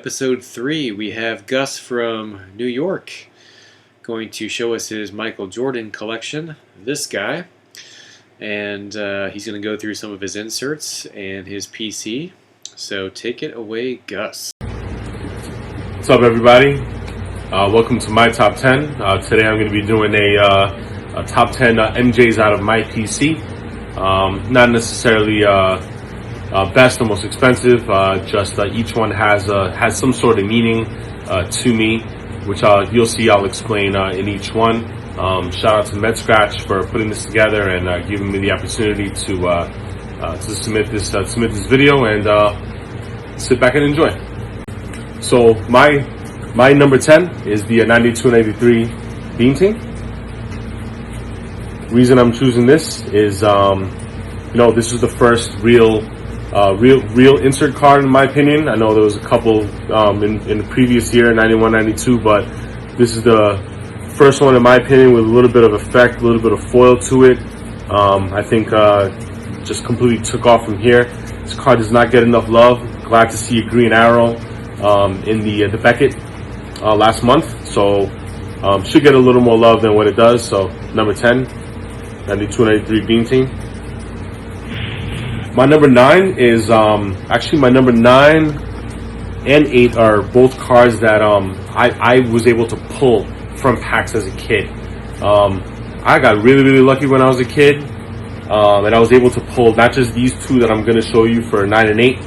episode 3. We have Gus from New York going to show us his Michael Jordan collection, this guy. And he's going to go through some of his inserts and his PC. So take it away, Gus. What's up, everybody? Welcome to my top 10. Today I'm going to be doing a top 10 MJs out of my PC. Not necessarily best or most expensive, just each one has some sort of meaning to me, which you'll see I'll explain in each one. Shout out to MedScratch for putting this together and giving me the opportunity to submit this video and sit back and enjoy. So my number 10 is the 92-93 Beam Team. Reason I'm choosing this is, this is the first real insert card in my opinion. I know there was a couple in the previous year, 91, 92, but this is the first one in my opinion with a little bit of effect, a little bit of foil to it. I think just completely took off from here. This card does not get enough love. Glad to see a green arrow in the Beckett last month, so should get a little more love than what it does. So number 10, 92-93 Beam Team. My number 9 is actually my number 9 and 8 are both cards that I was able to pull from packs as a kid. I got really lucky when I was a kid, and I was able to pull not just these two that I'm going to show you for 9 and 8,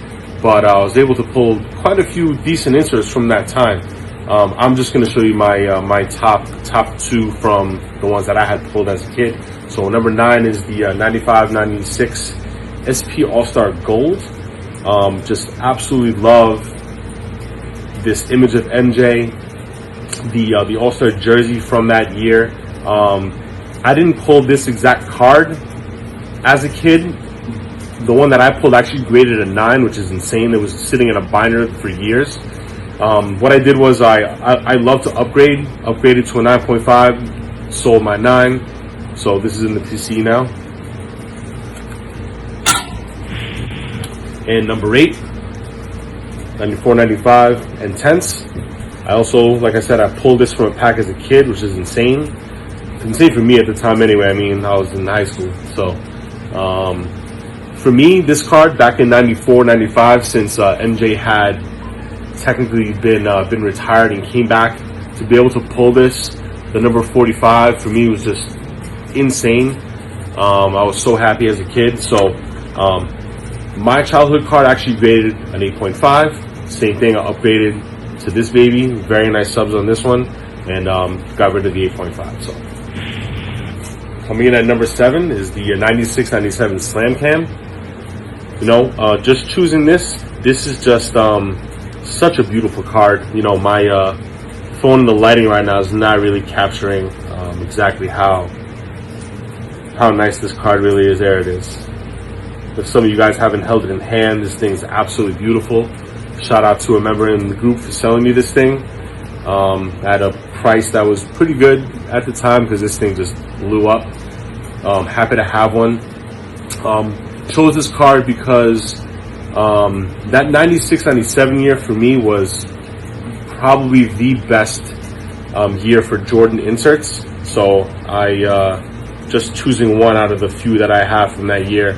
but I was able to pull quite a few decent inserts from that time. I'm just going to show you my top 2 from the ones that I had pulled as a kid. So number 9 is the 95-96 SP AllStar Gold. Just absolutely love this image of MJ, the AllStar jersey from that year. I didn't pull this exact card as a kid. The one that I pulled actually graded a 9, which is insane. It was sitting in a binder for years. What I did was I love to upgraded to a 9.5, sold my 9, so this is in the PC now. And number 8, 94, 95, and 10s. I also, like I said, I pulled this from a pack as a kid, which is insane. It's insane for me at the time anyway. I mean, I was in high school. So, for me, this card back in 94, 95, since MJ had technically been retired and came back, to be able to pull this, the number 45, for me was just insane. I was so happy as a kid. So, my childhood card actually graded an 8.5. Same thing, I upgraded to this baby. Very nice subs on this one, and got rid of the 8.5. So coming in at number 7 is the 96-97 Slam Cam. Just choosing this is just such a beautiful card. My phone in the lighting right now is not really capturing exactly how nice this card really is. There it is. If some of you guys haven't held it in hand, this thing is absolutely beautiful. Shout out to a member in the group for selling me this thing at a price that was pretty good at the time, because this thing just blew up. Happy to have one. Chose this card because that 96-97 year for me was probably the best year for Jordan inserts. So I just choosing one out of the few that I have from that year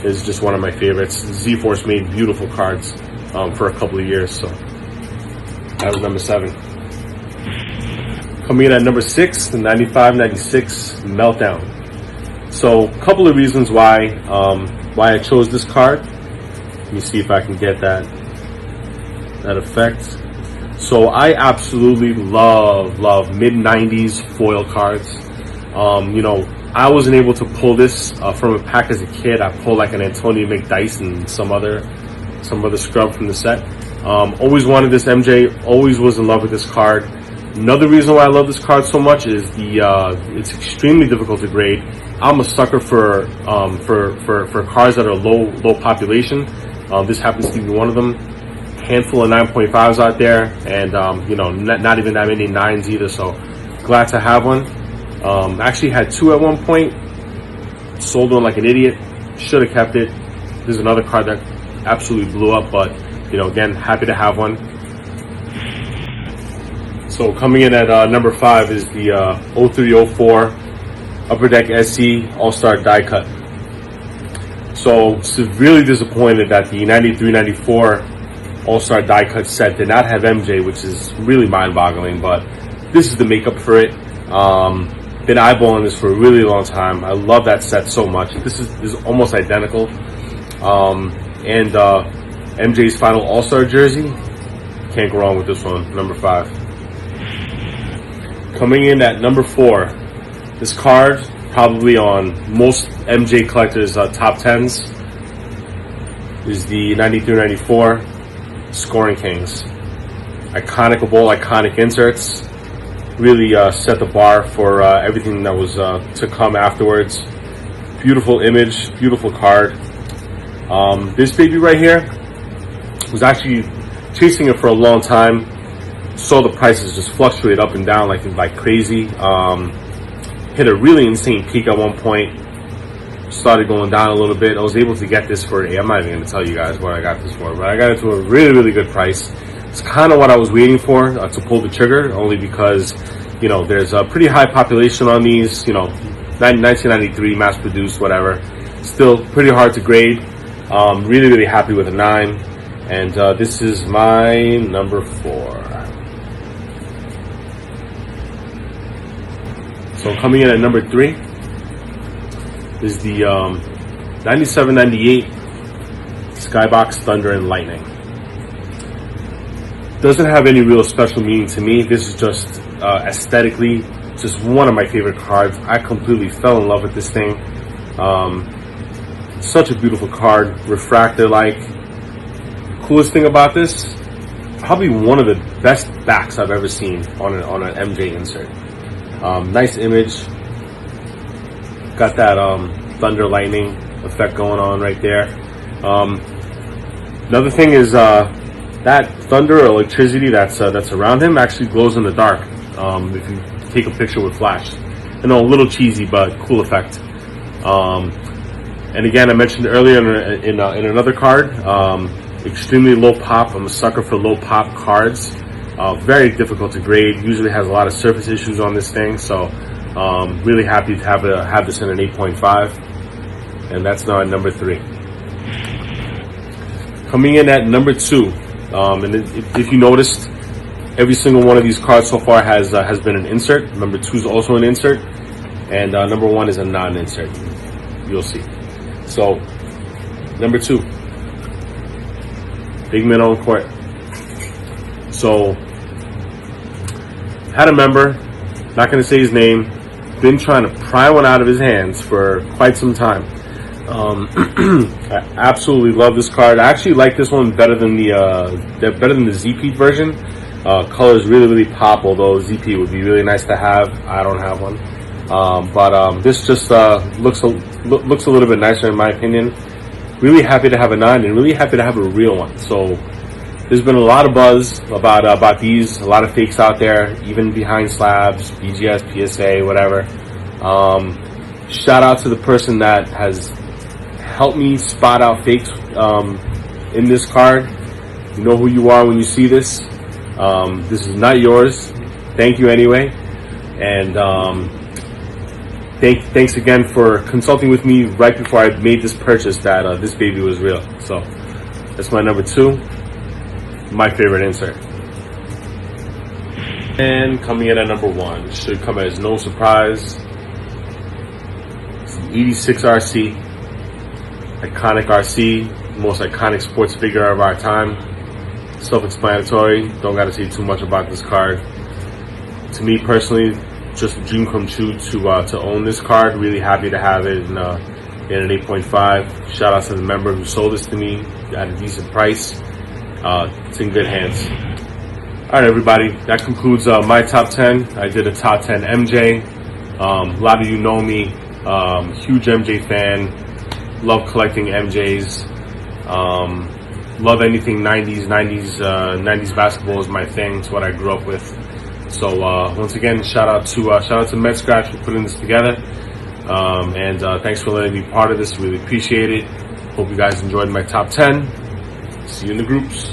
is just one of my favorites. Z-Force made beautiful cards for a couple of years, so that was number 7. Coming in at number 6, the 95-96 Meltdown. So a couple of reasons why I chose this card. Let me see if I can get that effect. So I absolutely love mid-90s foil cards. I wasn't able to pull this from a pack as a kid. I pulled like an Antonio McDyess and some other scrub from the set. Always wanted this MJ. Always was in love with this card. Another reason why I love this card so much is it's extremely difficult to grade. I'm a sucker for cards that are low population. This happens to be one of them. Handful of 9.5s out there, and not even that many 9s either. So glad to have one. Actually had 2 at one point, sold one like an idiot, should have kept it. There's another card that absolutely blew up, but again, happy to have one. So coming in at number 5 is the 0304 Upper Deck SC AllStar Die Cut. So severely disappointed that the 93-94 AllStar Die Cut set did not have MJ, which is really mind-boggling, but this is the makeup for it. Been eyeballing this for a really long time. I love that set so much. This is almost identical. And MJ's final All-Star jersey, can't go wrong with this one, number 5. Coming in at number 4, this card, probably on most MJ collectors' top 10s, is the 93-94 Scoring Kings. Iconic of all iconic inserts. Really set the bar for everything that was to come afterwards. Beautiful image, beautiful card. This baby right here was actually chasing it for a long time. Saw the prices just fluctuate up and down like crazy. Hit a really insane peak at one point. Started going down a little bit. I was able to get this for, I'm not even going to tell you guys what I got this for, but I got it to a really, really good price. It's kind of what I was waiting for to pull the trigger, only because, you know, there's a pretty high population on these, you know, 1993, mass produced, whatever. Still pretty hard to grade. Really, really happy with a 9. And this is my number 4. So coming in at number 3 is the 97-98 Skybox Thunder and Lightning. Doesn't have any real special meaning to me. This is just aesthetically just one of my favorite cards. I completely fell in love with this thing. Such a beautiful card, refractor-like. Coolest thing about this, probably one of the best backs I've ever seen on an MJ insert. Nice image. Got that thunder lightning effect going on right there. Another thing is that thunder or electricity that's around him actually glows in the dark. If you take a picture with flash. I know, a little cheesy, but cool effect. And again, I mentioned earlier in another card, extremely low pop. I'm a sucker for low pop cards. Very difficult to grade. Usually has a lot of surface issues on this thing. So really happy to have this in an 8.5. And that's now at number 3. Coming in at number 2. And if you noticed, every single one of these cards so far has been an insert. Number 2 is also an insert. And number 1 is a non-insert. You'll see. So, number 2. Big man on court. So, had a member, not going to say his name, been trying to pry one out of his hands for quite some time. I absolutely love this card. I actually like this one better than the ZP version. Colors really, really pop, although ZP would be really nice to have. I don't have one. But this just looks a little bit nicer in my opinion. Really happy to have a 9 and really happy to have a real one. So there's been a lot of buzz about these, a lot of fakes out there, even behind slabs, BGS, PSA, whatever. Shout out to the person that has helped me spot out fakes in this card. You know who you are when you see this. This is not yours. Thank you anyway. And thanks again for consulting with me right before I made this purchase that this baby was real. So that's my number 2, my favorite insert. And coming in at number 1, should come as no surprise, it's the 86 RC, iconic RC, most iconic sports figure of our time. Self-explanatory, don't gotta say too much about this card. To me personally, just a dream come true to own this card. Really happy to have it in an 8.5. Shout out to the member who sold this to me at a decent price. It's in good hands. Alright everybody, that concludes my top 10. I did a top 10 MJ. A lot of you know me, huge MJ fan, love collecting MJs. Love anything 90s basketball is my thing. It's what I grew up with. So once again, shout out to Med Scratch for putting this together. And thanks for letting me be part of this. Really appreciate it. Hope you guys enjoyed my top 10. See you in the groups.